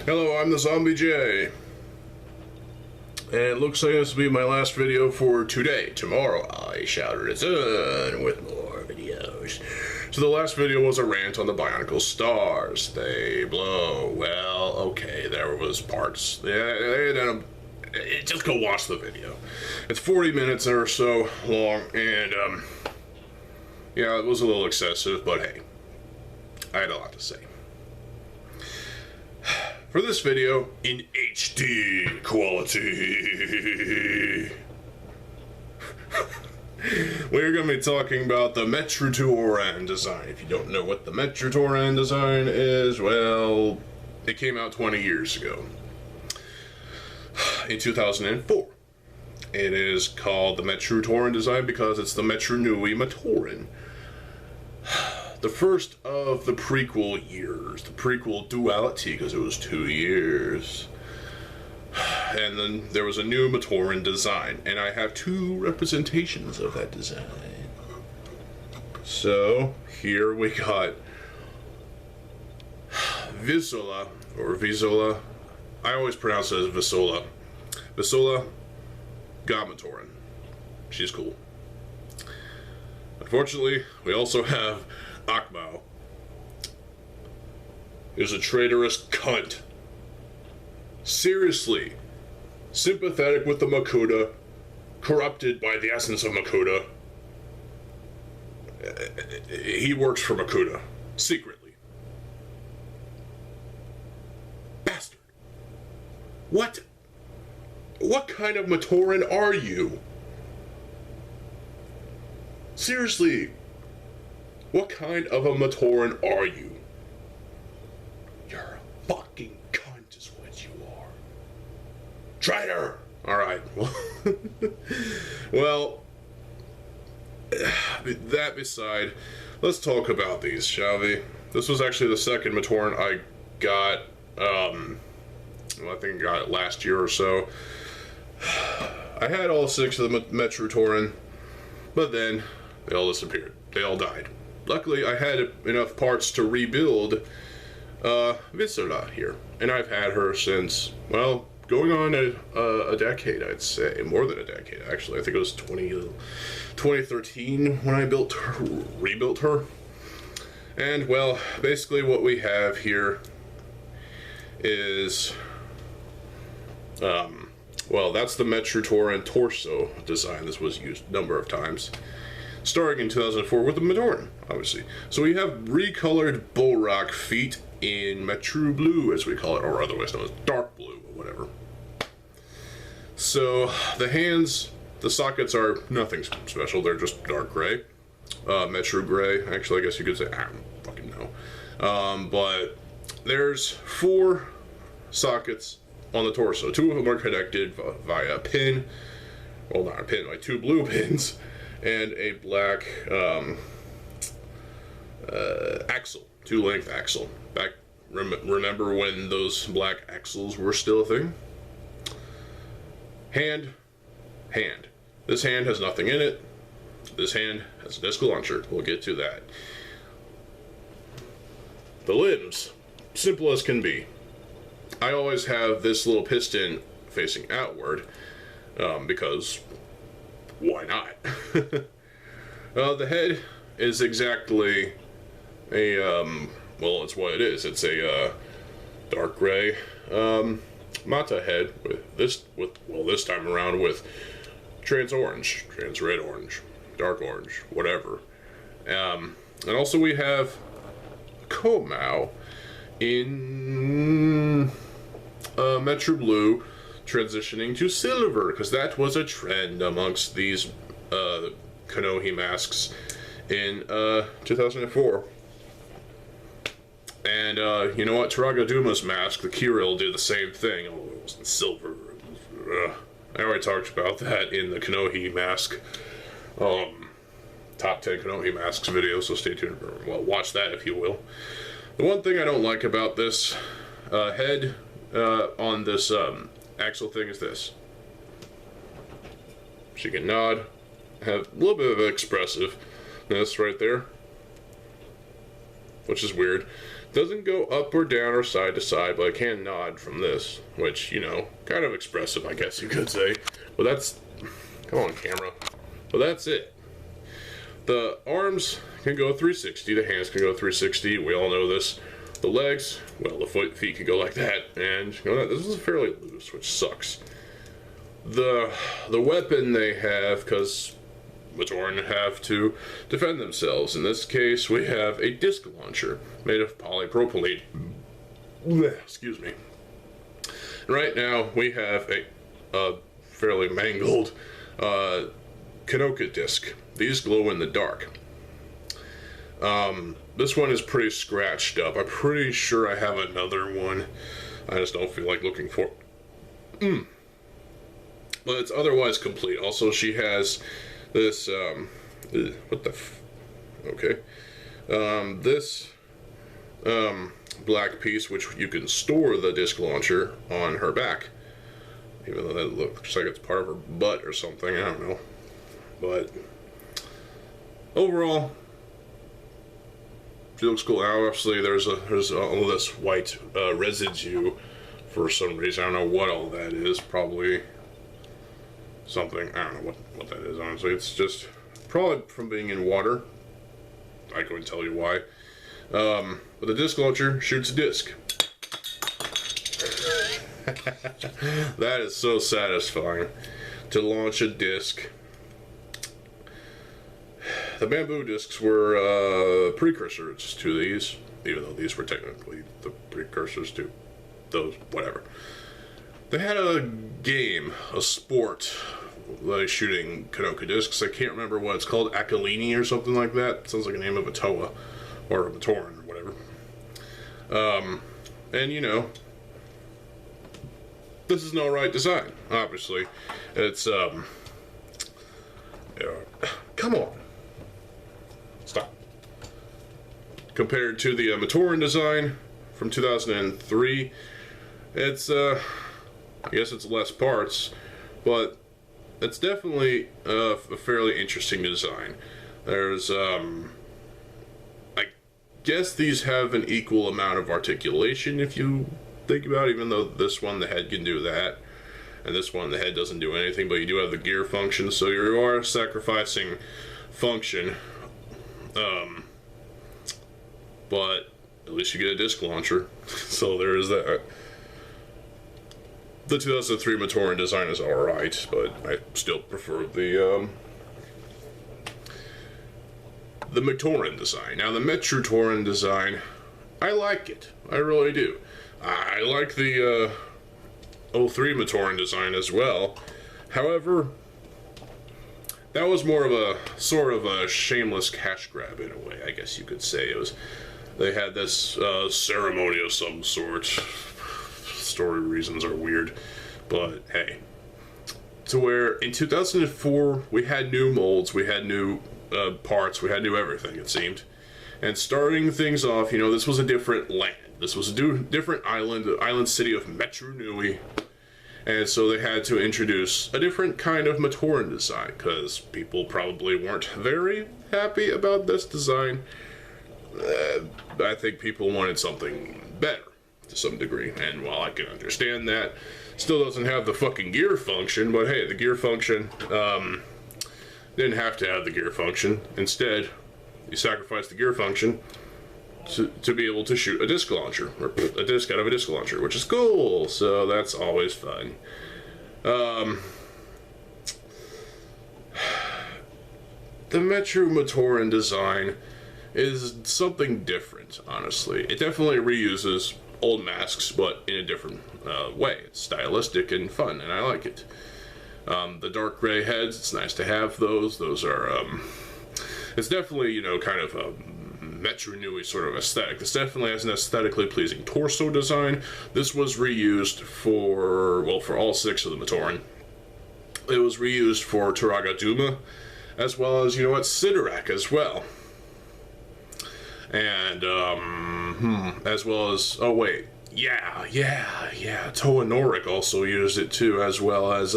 Hello, I'm TheZOMBIEJ. And it looks like this will be my last video for today. Tomorrow, I shall return with more videos. So the last video was a rant on the Bionicle stars. They blow. Well, okay, there was parts. Yeah, just go watch the video. It's 40 minutes or so long, and, yeah, it was a little excessive, but hey, I had a lot to say. For this video, in HD quality, we're going to be talking about the Metrutoran design. If you don't know what the Metrutoran design is, well, it came out 20 years ago, in 2004. It is called the Metrutoran design because it's the Metrutoran. The first of the prequel years, the prequel duality, because it was 2 years. And then there was a new Metrutoran design, and I have two representations of that design. So, here we got Visola, or Visola. I always pronounce it as Visola. Visola got Metrutoran. She's cool. Unfortunately, we also have Akmau is a traitorous cunt. Seriously, sympathetic with the Makuta, corrupted by the essence of Makuta. He works for Makuta, secretly. Bastard. What kind of Metrutoran are you? Seriously. What kind of a Metrutoran are you? You're a fucking cunt is what you are. Traitor! Alright, well, that beside, let's talk about these, shall we? This was actually the second Metrutoran I got, well, I think I got it last year or so. I had all 6 of the Metrutoran, but then they all disappeared. They all died. Luckily, I had enough parts to rebuild Visola here, and I've had her since, well, going on a decade, I'd say. More than a decade, actually. I think it was 2013 when I rebuilt her. And, well, basically what we have here is, well, that's the Metrutoran torso design. This was used a number of times. Starting in 2004 with the Metrutoran, obviously. So we have recolored bullrock feet in Metru Blue, as we call it, or otherwise known as dark blue, or whatever. So the hands, the sockets are nothing special, they're just dark gray. Metru gray, actually, I guess you could say, I don't fucking know. But there's 4 sockets on the torso. 2 of them are connected via a pin, well, not a pin, like 2 blue pins, and a black axle, 2-length axle. Remember when those black axles were still a thing? Hand. This hand has nothing in it. This hand has a disc launcher. We'll get to that. The limbs, simple as can be. I always have this little piston facing outward, because why not? The head is exactly a, well, it's what it is. It's a, dark gray, Mata head this time around with trans orange, trans red orange, dark orange, whatever. And also we have Komau in, Metru Blue, transitioning to silver, because that was a trend amongst these Kanohi masks in 2004. And you know what? Turaga Duma's mask, the Kirill, did the same thing. Oh, it was in silver. I already talked about that in the Kanohi mask, top 10 Kanohi masks video, so stay tuned. Well, watch that if you will. The one thing I don't like about this head on this axle thing is this. She can nod, have a little bit of expressiveness right there, which is weird. Doesn't go up or down or side to side, but I can nod from this, which, you know, kind of expressive, I guess you could say. But that's, come on camera. But that's it. The arms can go 360, the hands can go 360, we all know this. The legs, well, the feet can go like that, and you know, this is fairly loose, which sucks. The weapon they have, because Metrutoran have to defend themselves. In this case, we have a disc launcher made of polypropylene. Excuse me. And right now, we have a fairly mangled Kanoka disc. These glow in the dark. This one is pretty scratched up. I'm pretty sure I have another one. I just don't feel like looking for it. But it's otherwise complete. Also, she has this, what the okay. This, black piece, which you can store the disc launcher on her back. Even though that looks like it's part of her butt or something, I don't know. But, overall, she looks cool. Now, obviously, there's all this white residue for some reason. I don't know what all that is. Probably something. I don't know what that is, honestly. It's just probably from being in water. I couldn't tell you why. But the disc launcher shoots a disc. That is so satisfying to launch a disc. The bamboo discs were precursors to these, even though these were technically the precursors to those, whatever. They had a game, a sport, like shooting Kanoka discs. I can't remember what it's called, Akalini or something like that. Sounds like a name of a Toa, or a Metrutoran, or whatever. And you know, this is no right design, obviously. It's, come on. Stop. Compared to the Metrutoran design from 2003, it's, I guess it's less parts, but it's definitely a fairly interesting design. There's, I guess these have an equal amount of articulation if you think about it, even though this one, the head can do that, and this one, the head doesn't do anything, but you do have the gear function, so you are sacrificing function, but at least you get a disc launcher, so there is that. The 2003 Metrutoran design is alright, but I still prefer the Metrutoran design. Now, the Metrutoran design, I like it. I really do. I like the 03 Metrutoran design as well. However, that was more of a sort of a shameless cash grab in a way, I guess you could say. It was, they had this ceremony of some sort. Story reasons are weird, but hey. To where in 2004 we had new molds, we had new parts, we had new everything, it seemed. And starting things off, you know, this was a different land. This was a different island, the island city of Metru. And so they had to introduce a different kind of Metrutoran design, because people probably weren't very happy about this design. I think people wanted something better to some degree, and while I can understand that, still doesn't have the fucking gear function, but hey, the gear function, didn't have to have the gear function. Instead, you sacrifice the gear function to be able to shoot a disc launcher, or a disc out of a disc launcher, which is cool, so that's always fun. The Metrutoran design is something different, honestly. It definitely reuses old masks, but in a different way. It's stylistic and fun, and I like it. The dark gray heads, it's nice to have those. Those are, it's definitely, you know, kind of a Metru sort of aesthetic. This definitely has an aesthetically pleasing torso design. This was reused for, well, for all 6 of the Metrutoran. It was reused for Turaga Duma, as well as, you know what, Sidorak as well. And, as well as, oh wait, yeah, Toa Norik also used it too, as well as,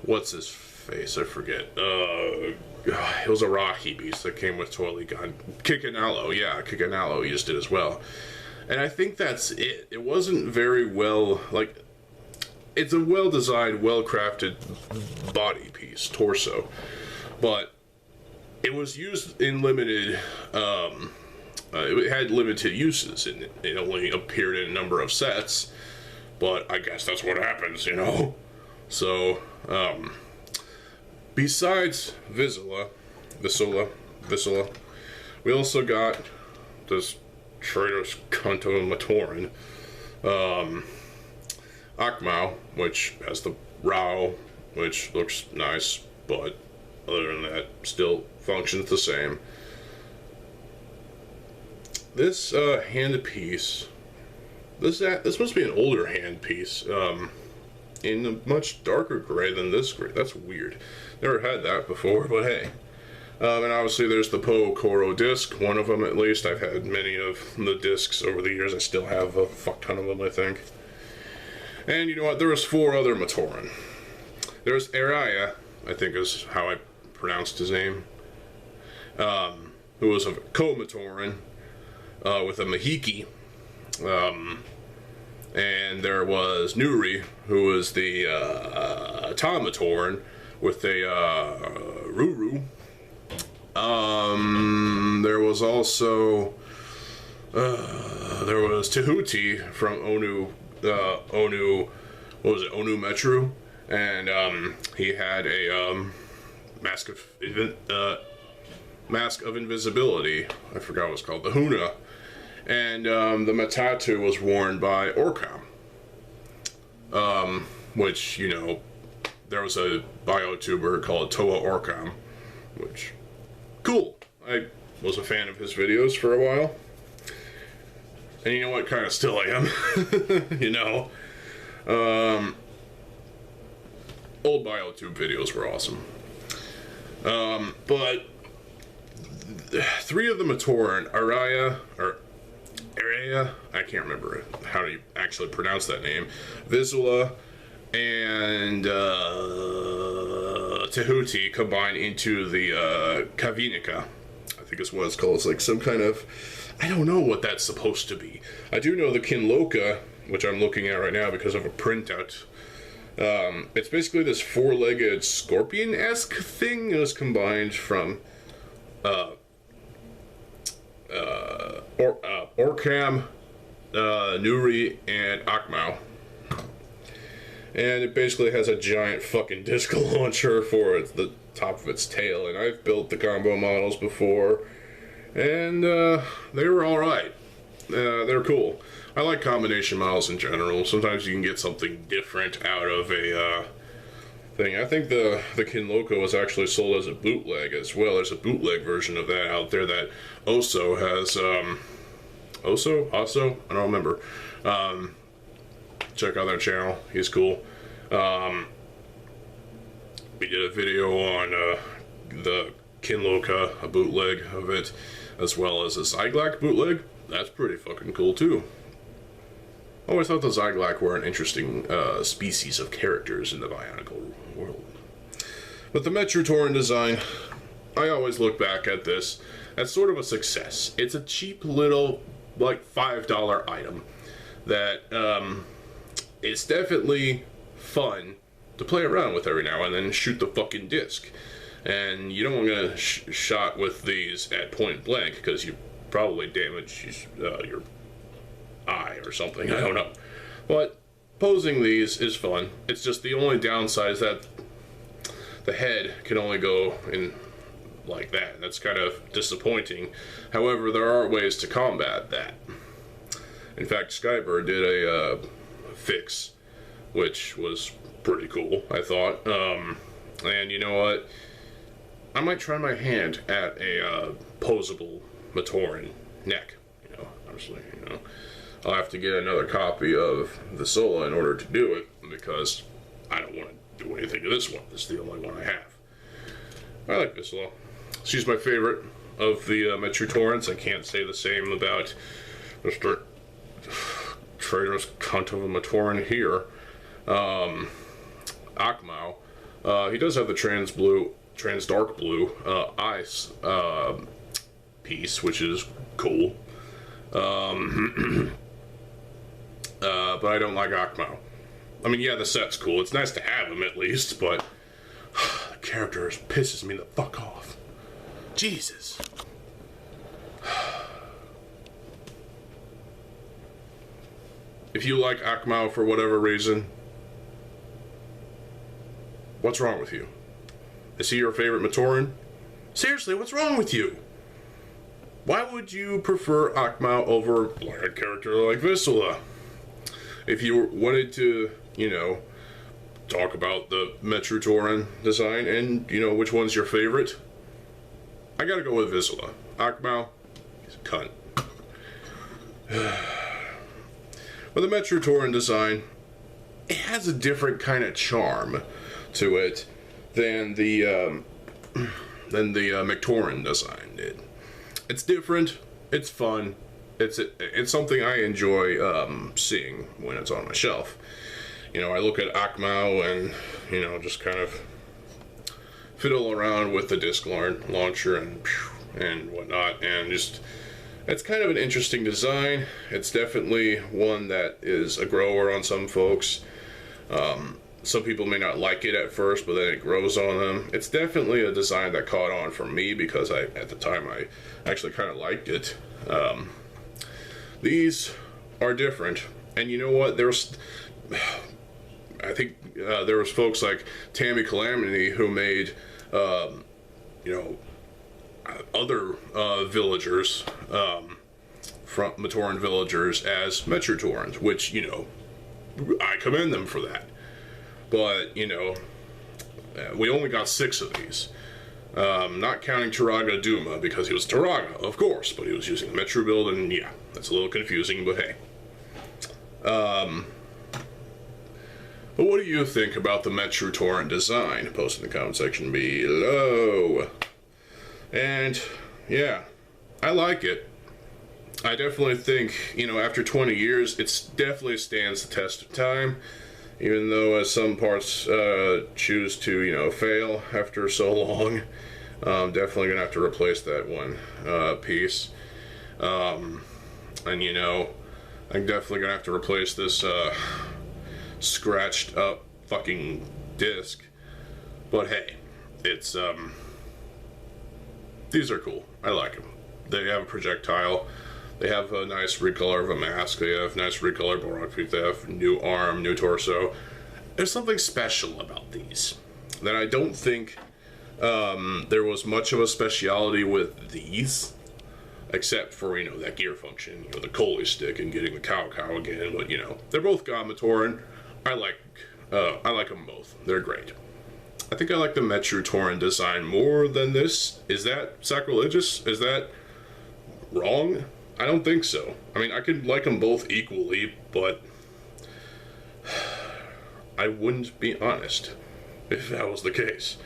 what's his face? I forget. It was a Rocky beast that came with Toilet Gun. Kikanalo, yeah, Kikanalo used it as well. And I think that's it. It wasn't very well, like, it's a well-designed, well-crafted body piece, torso. But it was used in limited, it had limited uses, and it only appeared in a number of sets. But I guess that's what happens, you know? So, besides Vizsla, we also got this traitorous cunt of a Metrutoran, Akmau, which has the Rao, which looks nice, but other than that, still functions the same. This hand piece, this must be an older hand piece, in a much darker gray than this gray. That's weird. Never had that before, but hey. And obviously there's the Po Koro disc, one of them at least. I've had many of the discs over the years. I still have a fuck ton of them, I think. And you know what? There was 4 other Metrutoran. There's Araya, I think is how I pronounced his name, who was a Ko-Metrutoran with a Mahiki. And there was Nuri, who was the Ta-Metrutoran with a Ruru. There was also there was Tahuti from Onu, what was it, Onu Metru, and he had a mask of invisibility. I forgot what it's called, the Huna, and the Matatu was worn by Orcam, which, you know, there was a biotuber called Toa Orcam, which, cool. I was a fan of his videos for a while. And you know what? Kind of still I am. You know? Old biotube videos were awesome. But 3 of the Metrutoran, Araya, I can't remember how you actually pronounce that name, Vizsla, and Tahuti combined into the Kavinika, I think is what it's called. It's like some kind of, I don't know what that's supposed to be. I do know the Kinloka, which I'm looking at right now because of a printout. It's basically this 4-legged scorpion-esque thing. It was combined from Orcam, Nuri, and Akmau. And it basically has a giant fucking disc launcher for the top of its tail. And I've built the combo models before, and they were alright. They're cool. I like combination models in general. Sometimes you can get something different out of a thing. I think the Kinloka was actually sold as a bootleg as well. There's a bootleg version of that out there that Oso has. Oso? I don't remember. Check out that channel. He's cool. We did a video on the Kinloka, a bootleg of it, as well as a Zyglak bootleg. That's pretty fucking cool too. I always thought the Zyglak were an interesting species of characters in the Bionicle world. But the Metrutoran design, I always look back at this as sort of a success. It's a cheap little, like, $5 item that it's definitely fun to play around with every now and then and shoot the fucking disc. And you don't want to shot with these at point blank because you probably damage your eye or something, I don't know. But posing these is fun. It's just the only downside is that the head can only go in like that. That's kind of disappointing. However, there are ways to combat that. In fact, Skybird did a fix, which was pretty cool, I thought. And you know what? I might try my hand at a posable Metrutoran neck. You know, obviously, you know. I'll have to get another copy of the Sola in order to do it, because I don't want to do anything to this one. This is the only one I have. I like Vizsla. She's my favorite of the Metrutorans. I can't say the same about Mr. Traitorous cunt of a Metrutoran here. Akmau. He does have the trans dark blue ice piece, which is cool. But I don't like Akmao. I mean, yeah, the set's cool. It's nice to have him at least, but the character pisses me the fuck off. Jesus. If you like Akmao for whatever reason, what's wrong with you? Is he your favorite Metrutoran? Seriously, what's wrong with you? Why would you prefer Akmao over a character like Vizsla? If you wanted to, you know, talk about the Metrutoran design and, you know, which one's your favorite, I gotta go with Vizsla. Akmao, he's a cunt. But the Metrutoran design, it has a different kind of charm to it than the Metrutoran design did. It's different. It's fun. It's something I enjoy seeing when it's on my shelf. You know, I look at Akmao and, you know, just kind of fiddle around with the disc launcher and whatnot, and just, it's kind of an interesting design. It's definitely one that is a grower on some folks. Some people may not like it at first, but then it grows on them. It's definitely a design that caught on for me because at the time I actually kind of liked it. These are different, and you know what? I think there was folks like Tammy Calamity who made, you know, other villagers, from Metrutoran villagers as Metrutorans, which, you know, I commend them for that. But, you know, we only got 6 of these. Not counting Turaga Duma, because he was Turaga, of course, but he was using the Metru build, and yeah, that's a little confusing, but hey. But what do you think about the Metrutoran design? Post in the comment section below. And, yeah, I like it. I definitely think, you know, after 20 years, it definitely stands the test of time. Even though some parts choose to, you know, fail after so long. Definitely gonna have to replace that one piece. And, you know, I'm definitely gonna have to replace this scratched up fucking disc. But hey, it's, these are cool. I like them. They have a projectile. They have a nice recolor of a mask. They have nice recolor Borok. They have new arm, new torso. There's something special about these that I don't think there was much of a speciality with these, except for, you know, that gear function, you know, the Coley stick and getting the cow again. But, you know, they're both Metrutoran. I like them both. They're great. I think I like the Metrutoran design more than this. Is that sacrilegious? Is that wrong? I don't think so. I mean, I could like them both equally, but I wouldn't be honest if that was the case.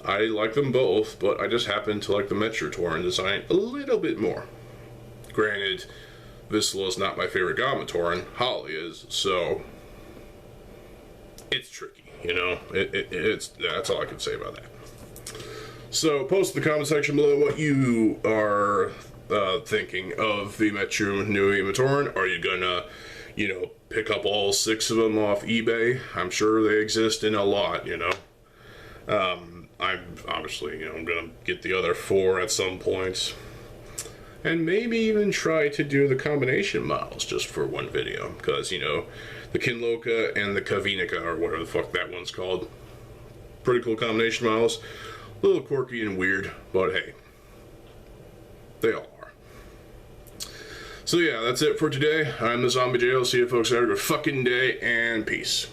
I like them both, but I just happen to like the Metrutoran design a little bit more. Granted, Vizsla is not my favorite Metrutoran. Holly is, so it's tricky, you know? It's that's all I can say about that. So, post in the comment section below what you are thinking of the Nui Metrutoran. Are you gonna, you know, pick up all 6 of them off eBay? I'm sure they exist in a lot, you know. I'm obviously, you know, I'm gonna get the other 4 at some point, and maybe even try to do the combination models just for one video, because, you know, the Kinloka and the Kavinika, or whatever the fuck that one's called, pretty cool combination models. A little quirky and weird, but hey, they all are. So yeah, that's it for today. I'm TheZOMBIEJ. I'll see you folks have a good fucking day, and peace.